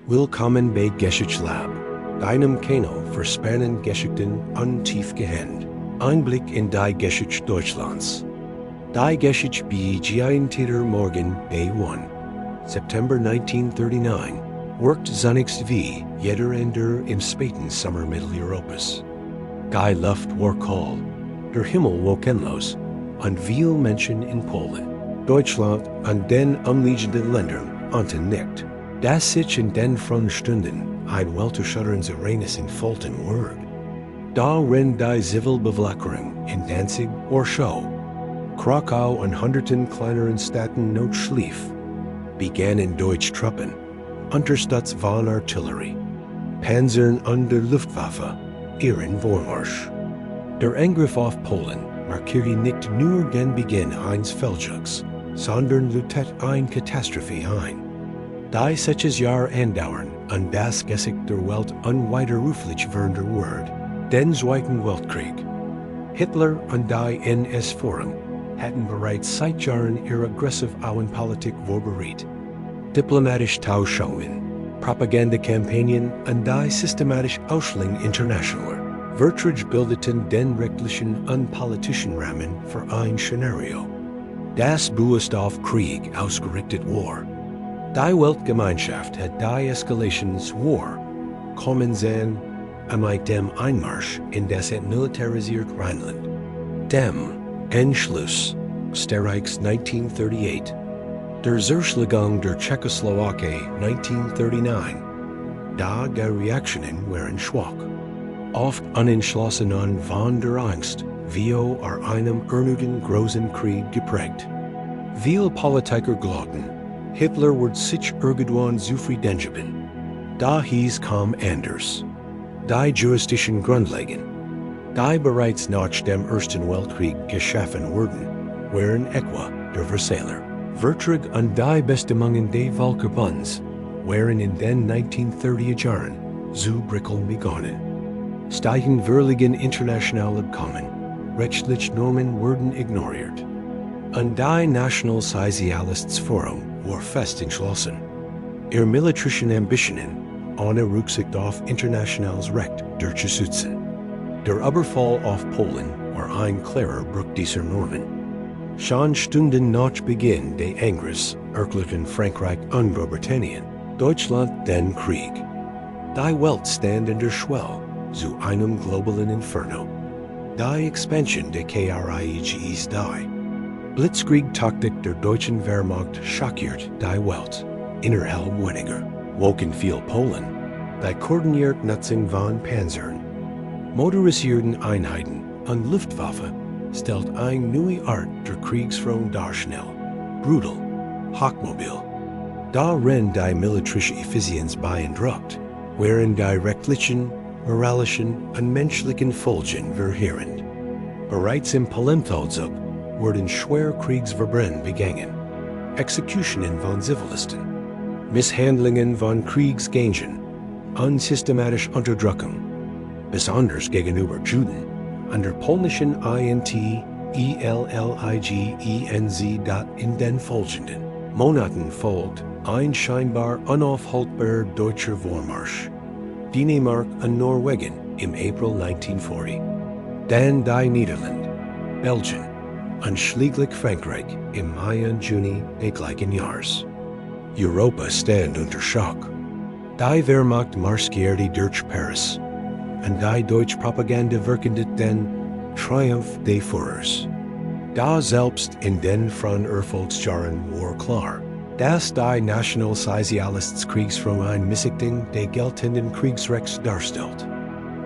Willkommen bei GESCHICHTELAB, deinem Kanal für spannende Geschichten und tiefgehend Einblick in die Geschichte Deutschlands. Die Geschichte beginnt morgen bei 1. September 1939, worked zunächst wie jeder andere im späten Sommer Mitteleuropas. Die Luft war kalt, der Himmel wolkenlos, und viele Menschen in Polen, Deutschland und den umliegenden Ländern ahnten nicht, dass sich in den frühen Stunden ein welterschütterndes Ereignis entfalten würde. Darin die Zivilbevölkerung in Danzig, Warschau, Krakau und hunderten kleineren Städten not schlief, begannen Deutsche Truppen, unterstützt von Artillerie, Panzern und der Luftwaffe, ihren Vormarsch. Der Angriff auf Polen markierte nicht nur den Beginn eines Feldzugs, sondern ludete eine Katastrophe ein. Die 6 Jahre andauern und das Geschichte der Welt unwiderruflich werden wird, den Zweiten Weltkrieg. Hitler und die NS-Führung hatten bereits seit Jahren ihre aggressive Außenpolitik vorbereitet. Diplomatische Tauschungen, Propagandakampagnen und die systematische Ausschließung internationaler Verträge bildeten den rechtlichen und politischen Rahmen für ein Szenario, das bewusst auf Krieg ausgerichtet war. Die Weltgemeinschaft hat die Eskalations war kommen sehen mit dem Einmarsch in das entmilitarisierte Rheinland, dem Entschluss Österreichs 1938, der Zerschlagung der Tschechoslowakei 1939, da die Reaktionen waren schwach, oft unentschlossen und von der Angst, wie einem erneuten großen Krieg geprägt. Viele Politiker glaubten, Hitler wird sich irgendwann zufrieden geben. Da hieß kaum anders. Die juristischen Grundlagen, die bereits nach dem Ersten Weltkrieg geschaffen wurden, waren etwa der Versailler Vertrag und die Bestimmungen des Völkerbunds waren in den 1930er Jahren zu bröckeln begonnen. Steigenwürdigen internationale Abkommen, rechtliche Normen wurden ignoriert. Und die Nationalsozialistische-Forum war fest entschlossen, ihre militärischen Ambitionen ohne Rücksicht auf internationales Recht durchzusetzen. Der Überfall auf Polen war ein klarer Bruch dieser Normen. Schon Stunden nach Beginn des Angriffs erklärten Frankreich und Großbritannien Deutschland den Krieg. Die Welt stand in der Schwelle zu einem globalen Inferno. Die Expansion des Krieges die Blitzkrieg-Taktik der deutschen Wehrmacht schockiert die Welt innerhalb weniger Wochen fiel Polen, die koordinierte Nutzung von Panzern, motorisierten Einheiten und Luftwaffe stellt eine neue Art der Kriegsführung dar schnell, brutal, hochmobil. Darin die militärische Effizienz beeindruckt, während die rechtlichen, moralischen und menschlichen Folgen verheerend. Bereits im Polenfeldzug wurden schwere Kriegsverbrechen begangen, Exekutionen von Zivilisten, Misshandlungen von Kriegsgegner und systematische Unterdrückung, besonders gegenüber Juden, an der polnischen INTELLIGENZ. In den folgenden Monaten folgt ein scheinbar unaufhaltbarer deutscher Vormarsch. Dänemark und Norwegen im April 1940, dann die Niederlande, Belgien und schließlich Frankreich im Mai und Juni des gleichen Jahres. Europa stand unter Schock. Die Wehrmacht marschierte durch Paris und die deutsche Propaganda verkündete den Triumph des Führers. Da selbst in den frühen Erfolgsjahren war klar, dass die Nationalsozialistische Kriegsführung eine Missachtung des geltenden Kriegsrechts darstellt.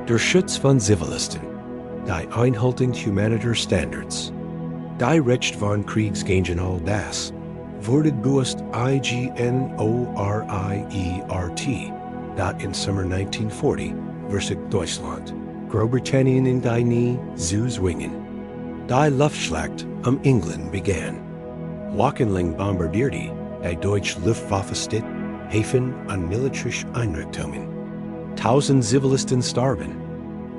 Der Schutz von Zivilisten, die Einhaltung humanitärer Standards, die Recht von Kriegsgegner all das, wurde bewusst IGNORIERT, dat im Sommer 1940 versus Deutschland, Großbritannien in die nie zu zwingen. Die Luftschlacht England begann. Wochenlang bombardierte die deutsche Luftwaffe Städte, Häfen und militärische Einrichtungen. Tausend Zivilisten starben.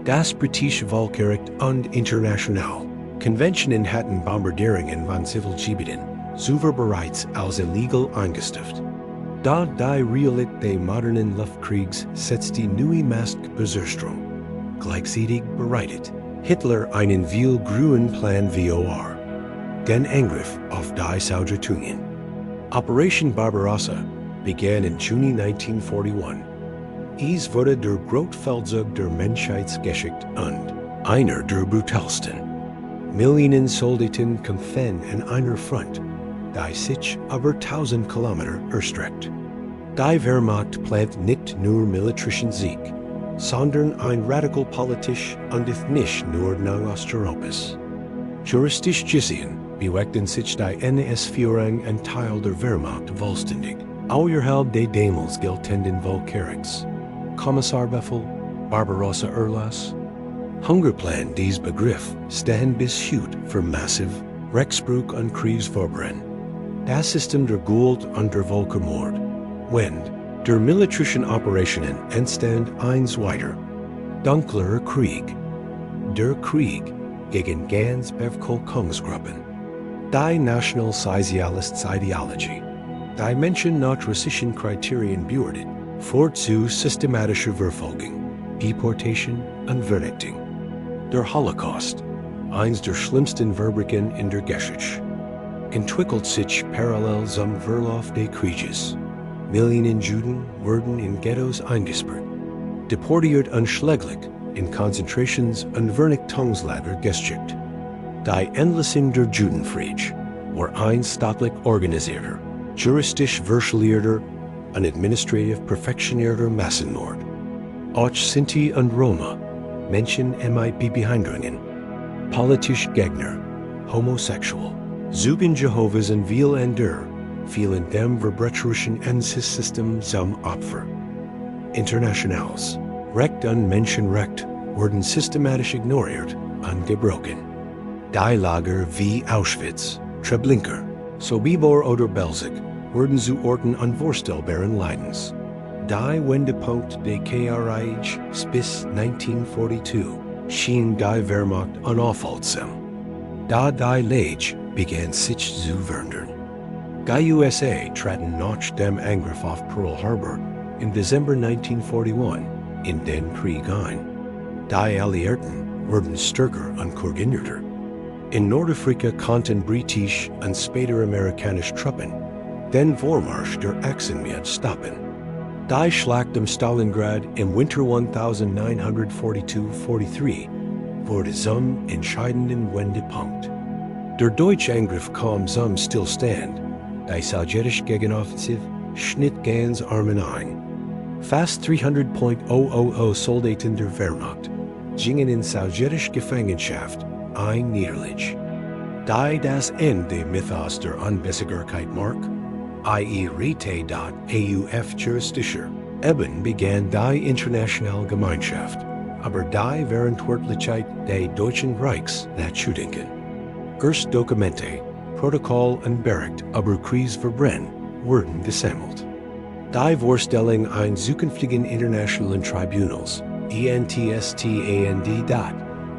Das britische Volksrecht und international Konventionen hatten Bombardierungen von Zivilgebieten, bereits als illegal eingestuft. Da die Realit de modernen Luftkriegs setzt die neue Mask Beserstrom. Gleichzeitig bereitet Hitler einen viel gruen Plan vor. Den Angriff auf die Sowjetunion. Operation Barbarossa began in Juni 1941. Es wurde der Großfeldzug der Menschheitsgeschichte und einer der brutalsten. Millionen Soldaten kämpfen an einer Front, die sich über 1000 Kilometer erstreckt. Die Wehrmacht plant nicht nur militärischen Sieg, sondern ein radikal politisch und nicht nur nach Osteuropas. Juristisch gesehen bewegten sich die NS-Führung ein Teil der Wehrmacht vollständig, außerhalb der damals geltenden Weltkriegs. Kommissarbefehl, Barbarossa Erlass. Hungerplan, dies Begriff, stehen bis heute für massiv Rechtsbruch und Kriegsverbrechen. Das System der Gold und der Völkermord. Wenn der militärischen Operationen entstand eins weiter. Dunklerer Krieg. Der Krieg gegen ganz Bevölkerungsgruppen. Die Nationalsozialistische Ideologie. Die Menschen nach russischen Kriterien beurteilt. Führt zu systematischer Verfolgung, Deportation und Vernichtung. Der Holocaust, eins der schlimmsten Verbrechen in der Geschichte, entwickelt sich parallel zum Verlauf des Krieges. Millionen Juden wurden in Ghettos eingesperrt, deportiert und schläglich in Konzentrations- und Vernichtungslager geschickt. Die Endlösung der Judenfried war ein staatlich organisierter, juristisch verschlierter und administrativ perfektionierter Massenmord. Auch Sinti und Roma, Menschen mit Behinderungen, politisch Gegner, homosexual, Zeugen Jehovas und viel andere fielen dem verbrecherischen NS-System zum Opfer. Internationals, Recht und Menschenrecht wurden systematisch ignoriert und gebrochen. Die Lager wie Auschwitz, Treblinka, Sobibor oder Belzec wurden zu Orten unvorstellbaren Leidens. Die Wendepunkt des Krieges bis 1942 schien die Wehrmacht unaufhaltsam. Da die Lage begann sich zu verändern. Die USA traten nach dem Angriff auf Pearl Harbor im Dezember 1941 in den Krieg ein. Die Alliierten wurden stärker und koordinierter. In Nordafrika konnten britische und später amerikanische Truppen den Vormarsch der Achsen mit stoppen. Die Schlacht um Stalingrad im Winter 1942-43 wurde zum entscheidenden Wendepunkt. Der deutsche Angriff kam zum Stillstand. Die sowjetische Gegenoffensive schnitt ganz Armen ein. Fast 300.000 Soldaten der Wehrmacht gingen in sowjetische Gefangenschaft ein Niederlage. Die das Ende Mythos der Unbesiegbarkeit mark, i.e. Rete.auf juristischer Eben begann die internationale Gemeinschaft, aber die Verantwortlichkeit des Deutschen Reichs nachzudenken. Erst Dokumente, Protokoll und Bericht über Kriegsverbrechen wurden gesammelt. Die Vorstellung eines zukünftigen internationalen Tribunals, ENTSTAND,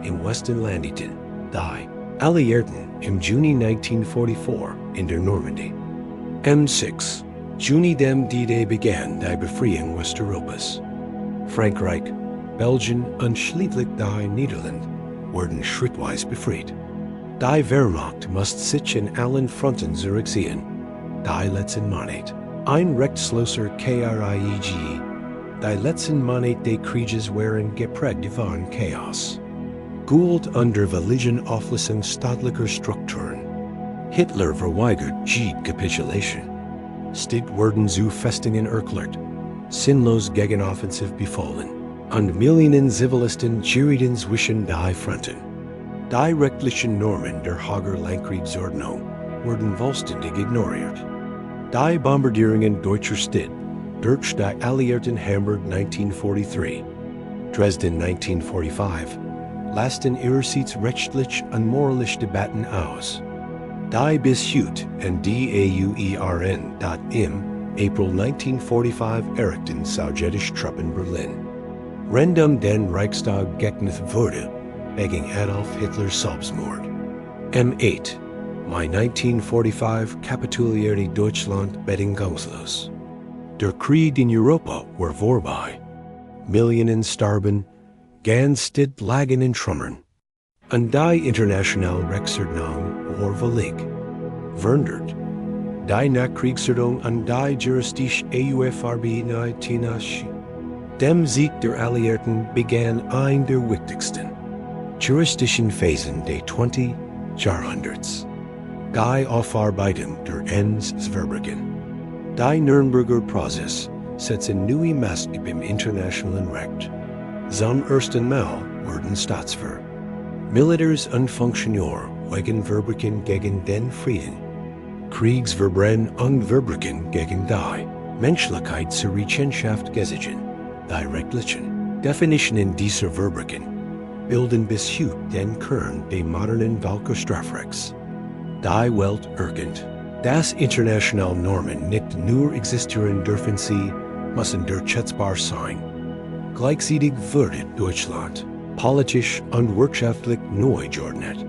im Westen landeten. Die Alliierten im Juni 1944 in der Normandie. Am 6. Juni dem D-Day begann die Befreiung Westeuropas. Frankreich, Belgien und schließlich die Niederlande wurden schrittweise befreit. Die Wehrmacht musste sich in allen Fronten zurückziehen. Die letzten Monate. Ein rechtsloser Krieg. Die letzten Monate des Krieges waren geprägt von Chaos. Gould unter Auflösung staatlicher Strukturen. Hitler verweigert jede Kapitulation. Städte wurden zu Festungen erklärt, sinnlos Gegenoffensiv befohlen, und Millionen Zivilisten gerieten zwischen die Fronten. Die rechtlichen Normen der Hager Landkriegsordnung wurden vollständig ignoriert. Die Bombardierungen deutscher Städte durch die Alliierten Hamburg 1943, Dresden 1945, lasten ihrerseits rechtlich und moralisch Debatten aus. Die bis heute in DAUERN.im April 1945 errichten sowjetische Truppen Berlin. Random den Reichstag gegnet wurde wegen Adolf Hitlers Selbstmord. Am 8. Mai 1945 kapitulierte Deutschland bedingungslos. Der Krieg in Europa war vorbei. Millionen starben, ganz stid lagen in Trümmern. Und die internationale Rechtsordnung war völlig verandert. Die Nachkriegsordnung und die juristische EUFRB Tinasch. Dem Sieg der Alliierten begann ein der wichtigsten juristischen Phasen des 20. Jahrhunderts. Die Aufarbeitung der Verbrechen. Die Nürnberger Prozess setzen neue Maßstäbe im internationalen Recht. Zum ersten Mal wurden Staatswehr, Militärs und Funktionäre wegen Verbrechen gegen den Frieden, Kriegsverbrechen und Verbrechen gegen die Menschlichkeit zur Rechenschaft gezogen. Die rechtlichen Definitionen dieser Verbrechen bilden bis heute den Kern des modernen Völkerstrafrechts. Die Welt erkennt, dass internationale Normen nicht nur existieren dürfen, sie müssen durchsetzbar sein. Gleichzeitig wurde Deutschland politisch und wirtschaftlich neu geordnet.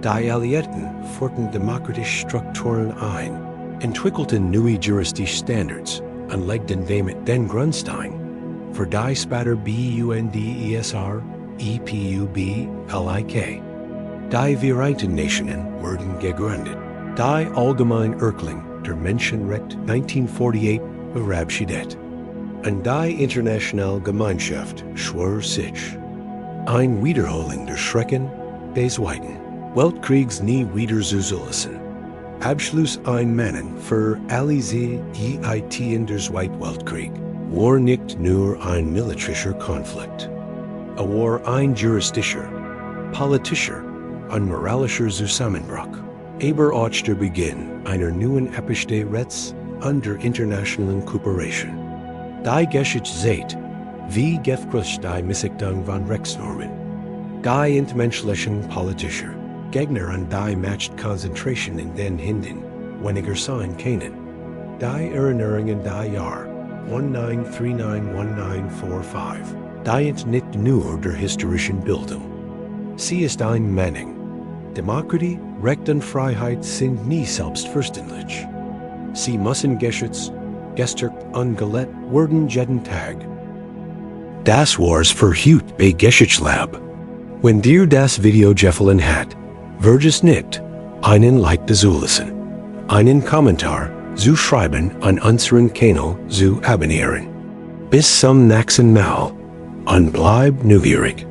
Die Alliierten führten demokratische Strukturen ein, entwickelten neue juristische Standards und legten damit den Grundstein für die später BUNDESR, EPUB-LIK. Die Vereinten Nationen wurden gegründet. Die Allgemeine Erklärung der Menschenrechte 1948 verabschiedet. Und die internationale Gemeinschaft schwor sich, ein Wiederholung der Schrecken des Zweiten Weltkriegs nie wieder zu zulassen. Abschluss einmanen für alle sie, die in der Zweiten Weltkrieg war nicht nur ein militärischer Konflikt. War ein juristischer, politischer und moralischer Zusammenbruch. Aber auch der Beginn einer neuen Epoche des Rechts und der internationalen Kooperation. Die Geschichte zeigt, wie gefährlich die Missachtung von Rechtsnormen, die entmenschlichen politischer Gegner und die Machtkonzentration in den Händen weniger sein können. Die Erinnerungen die Jahr 1939-1945, die nicht nur der historischen Bildung. Sie ist ein Meinung. Demokratie, Recht und Freiheit sind nie selbstverständlich. Sie müssen geschützt, gestärkt und gelehrt werden jeden Tag. Das war's für heute bei GESCHICHTELAB. Wenn dir das Video gefallen hat, vergiss nicht, einen Like zu lassen, einen Kommentar zu schreiben und unseren Kanal zu abonnieren. Bis zum nächsten Mal und bleib neugierig.